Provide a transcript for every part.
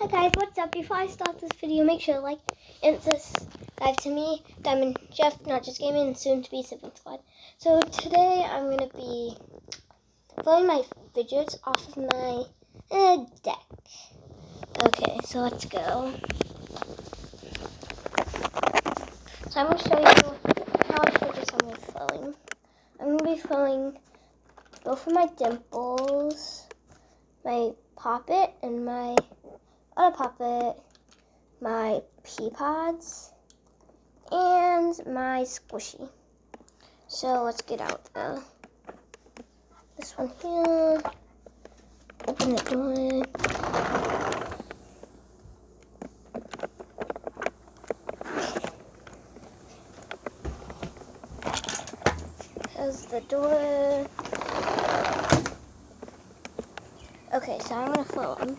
Hi guys, what's up? Before I start this video, make sure to like and subscribe to me, Diamond Jeff, Not Just Gaming, and soon to be Sibling Squad. So today I'm going to be throwing my fidgets off of my deck. Okay, so let's go. So I'm going to show you how many fidgets I'm going to be throwing. I'm going to be throwing both of my dimples, my poppet, and my other poppet, my pea pods, and my squishy. So let's get out this one here. Open the door. There's the door. Okay, so I'm gonna throw them.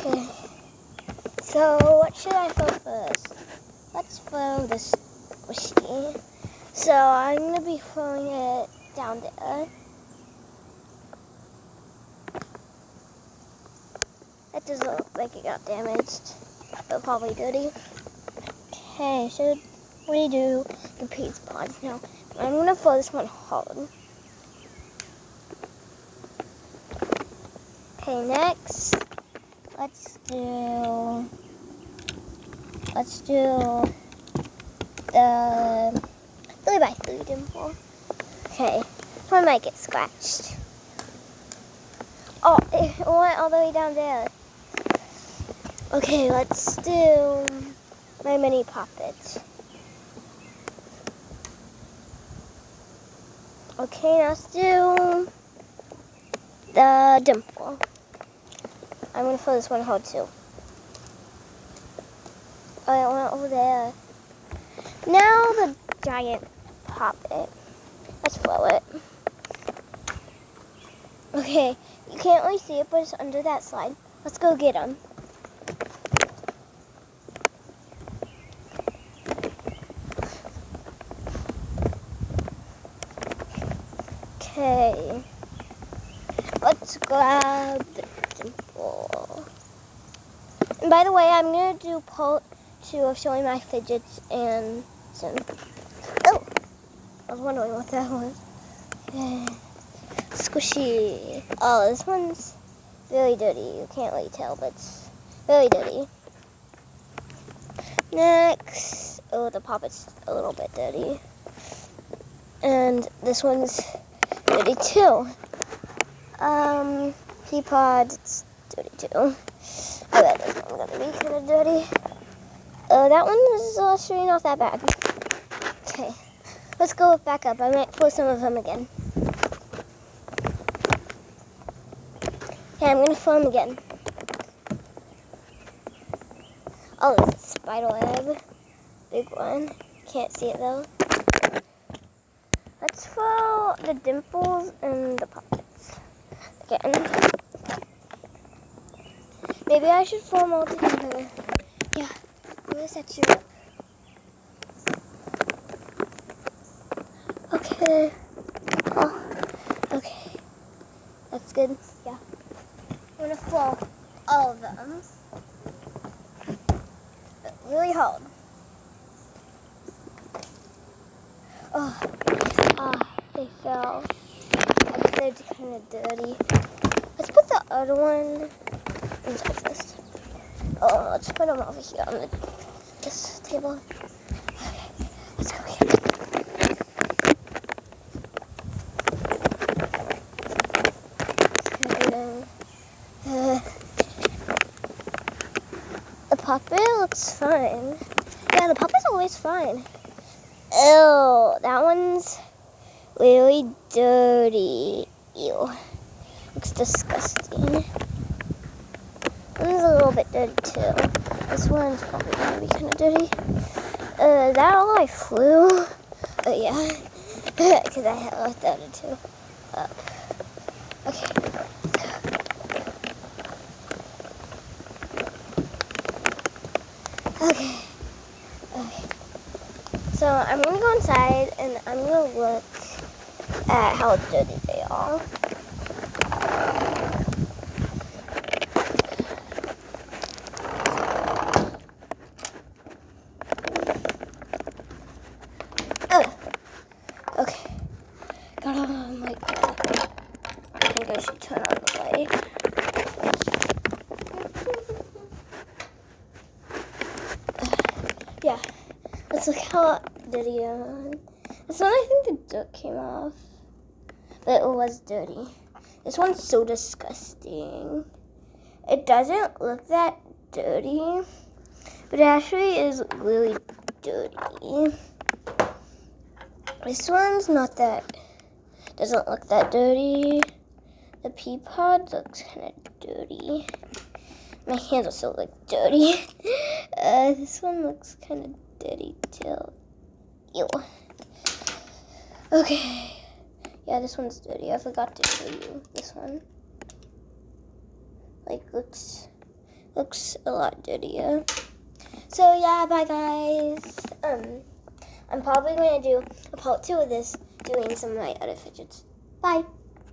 Okay. So what should I throw first? Let's throw the squishy. So I'm gonna be throwing it down there. That doesn't look like it got damaged, but probably dirty. Okay, so we do the pea pods now. I'm gonna throw this one hard. Okay, next, let's do the 3x3 dimple. Okay, this one might get scratched. Oh, it went all the way down there. Okay, let's do my mini poppet. Okay, now let's do the dimple. I'm gonna throw this one hard too. Oh, it went over there. Now the giant poppet. Let's throw it. Okay, you can't really see it, but it's under that slide. Let's go get him. Okay, let's grab the dimple. And by the way, I'm going to do part 2 of showing my fidgets and some... Oh, I was wondering what that was. Squishy. Oh, this one's really dirty. You can't really tell, but it's really dirty. Next, oh, the poppet's a little bit dirty. And this one's dirty too. Pea pod, it's dirty too. I bet this one's gonna be kind of dirty. That one is actually not that bad. Okay, let's go back up. I might throw some of them again. Okay, I'm gonna throw them again. Oh, there's a spider web. Big one. Can't see it though. Let's throw the dimples and the pockets again. Maybe I should throw them all together. Yeah, I'm gonna set you up. Okay. Oh, okay. That's good. Yeah. I'm gonna throw all of them. But really hard. They fell. They're kind of dirty. Let's put the other one inside this. Oh, let's put them over here on this table. Okay, let's go here. The puppet looks fine. Yeah, the puppet's always fine. Ew, that one's really dirty. Ew. Looks disgusting. One's a little bit dirty too. This one's probably gonna be kind of dirty. Is that all I flew? Oh yeah, because I had left the other two up. Okay. Okay. So I'm gonna go inside and I'm gonna look at how dirty they are. Okay. Oh my god. I think I should turn on the light. Yeah. Let's look how dirty I am. This one, I think the dirt came off. But it was dirty. This one's so disgusting. It doesn't look that dirty, but it actually is really dirty. This one's not that, doesn't look that dirty. The pea pod looks kind of dirty. My hands also look dirty. This one looks kind of dirty too. Ew. Okay. Yeah, this one's dirty. I forgot to show you this one. Like, looks a lot dirtier. So yeah, bye guys. I'm probably gonna do a part 2 of this, doing some of my other fidgets. Bye.